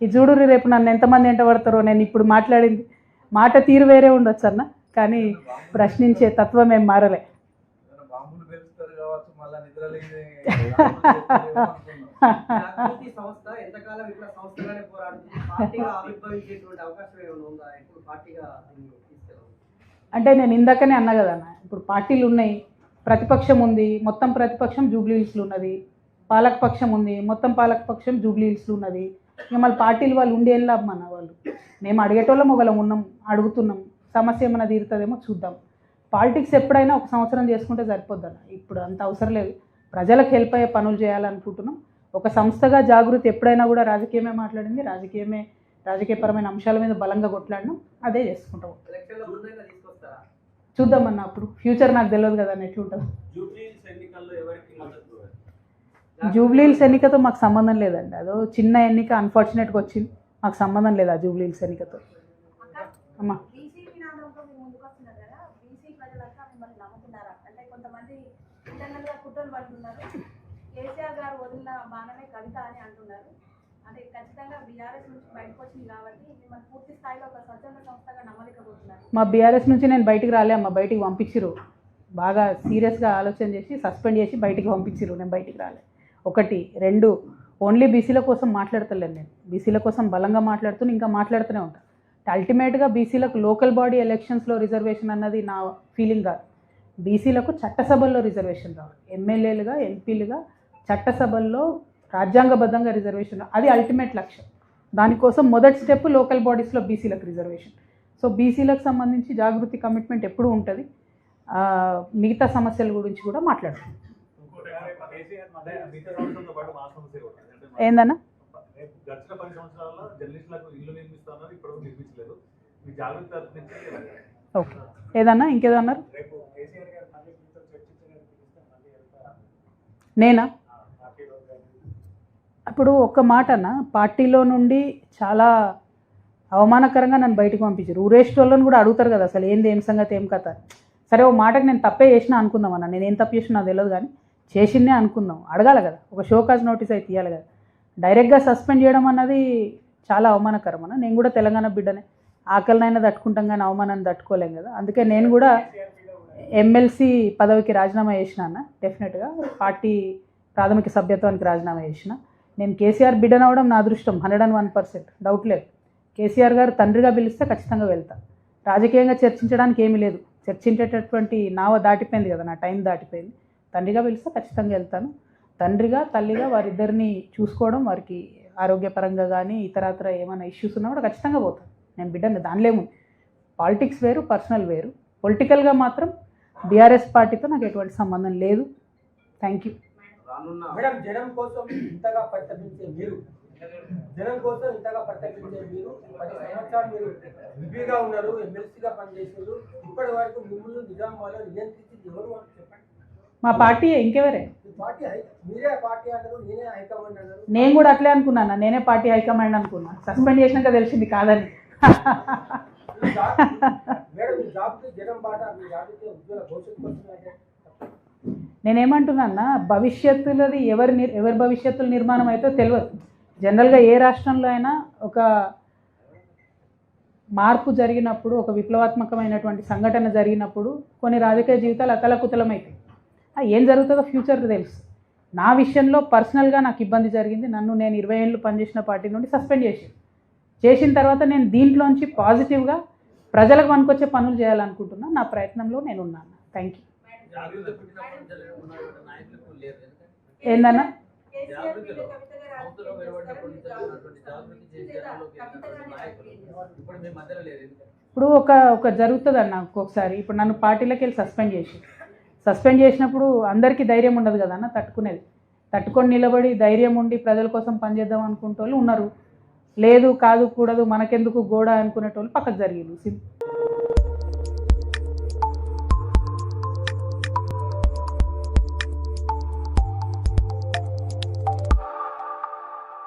ఈ చూడుర్రి రేపు నన్ను ఎంతమంది ఎంట పడతారో. నేను ఇప్పుడు మాట్లాడింది మాట తీరు వేరే ఉండొచ్చు అన్న, కానీ ప్రశ్నించే తత్వం ఏం మారలే. అంటే నేను ఇందాకనే అన్నా కదన్న, ఇప్పుడు పార్టీలు ఉన్నాయి, ప్రతిపక్షం ఉంది, మొత్తం ప్రతిపక్షం జూబ్లీ హిల్స్లో ఉన్నది, పాలకపక్షం ఉంది, మొత్తం పాలకపక్షం జూబ్లీ హిల్స్లో ఉన్నది. ఇక మళ్ళీ పార్టీలు వాళ్ళు ఉండి ఏం లాభం అన్న. వాళ్ళు మేము అడిగేటోళ్ళం ఒకళ్ళం ఉన్నాం, అడుగుతున్నాం, సమస్య ఏమైనా తీరుతుందేమో చూద్దాం. పాలిటిక్స్ ఎప్పుడైనా ఒక సంవత్సరం చేసుకుంటే సరిపోద్దన్న, ఇప్పుడు అంత అవసరం లేదు. ప్రజలకు హెల్ప్ అయ్యే పనులు చేయాలనుకుంటున్నాం. ఒక సంస్థగా జాగృతి ఎప్పుడైనా కూడా రాజకీయమే మాట్లాడింది, రాజకీయపరమైన అంశాల మీద బలంగా కొట్లాడినాం, అదే చేసుకుంటాం. చూద్దామన్న, అప్పుడు ఫ్యూచర్ నాకు తెలియదు కదా ఎట్లుంటుంది. జూబ్లీ హిల్స్ ఎన్నికతో మాకు సంబంధం లేదండి, అదో చిన్న ఎన్నిక అన్ఫార్చునేట్గా వచ్చింది, మాకు సంబంధం లేదు ఆ జూబ్లీ హిల్స్ ఎన్నికతో. అమ్మా మా బీఆర్ఎస్ నుంచి నేను బయటికి రాలే అమ్మ, బయటికి పంపించిరు. బాగా సీరియస్గా ఆలోచన చేసి సస్పెండ్ చేసి బయటికి పంపించిరు, నేను బయటికి రాలే. 1, 2 ఓన్లీ బీసీల కోసం మాట్లాడతలేను నేను, బీసీల కోసం బలంగా మాట్లాడుతూ ఇంకా మాట్లాడుతూనే ఉంటాను. అల్టిమేట్గా బీసీలకు లోకల్ బాడీ ఎలక్షన్స్లో రిజర్వేషన్ అన్నది నా ఫీలింగ్ కాదు. బీసీలకు చట్టసభల్లో రిజర్వేషన్ రావాలి, ఎమ్మెల్యేలుగా ఎంపీలుగా చట్టసభల్లో రాజ్యాంగబద్ధంగా రిజర్వేషన్, అది అల్టిమేట్ లక్ష్యం. దానికోసం మొదటి స్టెప్ లోకల్ బాడీస్లో బీసీలకు రిజర్వేషన్. సో బీసీలకు సంబంధించి జాగృతి కమిట్మెంట్ ఎప్పుడూ ఉంటుంది. మిగతా సమస్యల గురించి కూడా మాట్లాడుతుంది. ఏందన్నా ఓకే, ఏదన్నా ఇంకేదో అన్నారు? నేనా ఇప్పుడు ఒక్క మాట అన్న, పార్టీలో నుండి చాలా అవమానకరంగా నన్ను బయటకు పంపించారు. ఊరేస్ట్ వాళ్ళని కూడా అడుగుతారు కదా అసలు ఏంది, ఏం సంగతి, ఏం కథ. సరే ఓ మాటకు నేను తప్పే చేసినా అనుకుందాం అన్న, నేనేం తప్పు చేసినా నాకు తెలియదు, కానీ చేసిందే అనుకుందాం, అడగాలి కదా, ఒక షోకాజ్ నోటీస్ అయితే ఇవ్వాలి కదా. డైరెక్ట్గా సస్పెండ్ చేయడం అన్నది చాలా అవమానకరం అన్న. నేను కూడా తెలంగాణ బిడ్డనే, ఆకలినైనా తట్టుకుంటాం కానీ అవమానాన్ని తట్టుకోలేం కదా. అందుకే నేను కూడా ఎమ్మెల్సీ పదవికి రాజీనామా చేసిన అన్న, డెఫినెట్గా పార్టీ ప్రాథమిక సభ్యత్వానికి రాజీనామా చేసిన. నేను కేసీఆర్ బిడ్డనవడం నా అదృష్టం, 101% డౌట్ లేదు. కేసీఆర్ గారు తండ్రిగా పిలిస్తే ఖచ్చితంగా వెళ్తాను. రాజకీయంగా చర్చించడానికి ఏమీ లేదు, చర్చించేటటువంటి నావ దాటిపోయింది కదా, నా టైం దాటిపోయింది. తండ్రిగా పిలిస్తే ఖచ్చితంగా వెళ్తాను. తండ్రిగా తల్లిగా వారిద్దరిని చూసుకోవడం, వారికి ఆరోగ్యపరంగా కానీ ఇతరత్ర ఏమైనా ఇష్యూస్ ఉన్నా కూడా ఖచ్చితంగా పోతాను. నేను బిడ్డని, దానిలో ఏముంది, పాలిటిక్స్ వేరు, పర్సనల్ వేరు. పొలిటికల్గా మాత్రం బీఆర్ఎస్ పార్టీతో నాకు ఎటువంటి సంబంధం లేదు. Thank you. మేడం, జనం కోసం ఇంతగా పరితపించే మీరు 10 సంవత్సరాలు మీరు ఎంపీగా ఉన్నారు, ఎమ్మెల్సీగా పనిచేసారు. ఇప్పటి వరకు మిమ్మల్ని నిజామాబాద్లో నియంత్రించింది ఎవరు అని చెప్పండి. మా పార్టీ, ఇంకెవరే? మీరే పార్టీ అంటారు, నేనే హైకమాండ్ అన్నారు. నేను కూడా అట్లే అనుకున్నాను, నేనే పార్టీ హైకమాండ్ అనుకున్నా. సస్పెండ్ చేసినాక తెలిసింది కాదని. మేడం, మీ జాబ్కి జనం బాట, మీ జాబ్కి ఉజ్వల భవిష్యత్తు వస్తున్నాయి. నేనేమంటున్నా, భవిష్యత్తులది ఎవరి భవిష్యత్తుల నిర్మాణం అయితే తెలియదు. జనరల్గా ఏ రాష్ట్రంలో అయినా ఒక మార్పు జరిగినప్పుడు, ఒక విప్లవాత్మకమైనటువంటి సంఘటన జరిగినప్పుడు కొన్ని రాజకీయ జీవితాలు అతలకుతలమవుతాయి. ఏం జరుగుతుందో ఫ్యూచర్ తెలుసు. నా విషయంలో పర్సనల్గా నాకు ఇబ్బంది జరిగింది. నేను 20 ఏళ్ళు పనిచేసిన పార్టీ నుండి సస్పెండ్ చేసిన తర్వాత నేను దీంట్లోంచి పాజిటివ్గా ప్రజలకు పనికొచ్చే పనులు చేయాలనుకుంటున్నా. నా ప్రయత్నంలో నేను ఉన్నాను. Thank you. ఏందన్నా? ఇప్పుడు ఒక జరుగుతుంది అన్న ఒక్కొక్కసారి. ఇప్పుడు నన్ను పార్టీలోకి వెళ్ళి సస్పెండ్ చేసినప్పుడు అందరికీ ధైర్యం ఉండదు కదా అన్న, తట్టుకొని నిలబడి ధైర్యం ఉండి ప్రజల కోసం పనిచేద్దాం అనుకుంటే వాళ్ళు ఉన్నారు. లేదు, కాదు, కూడదు, మనకెందుకు గోడ అనుకునేటోళ్ళు పక్కకు జరిగింది.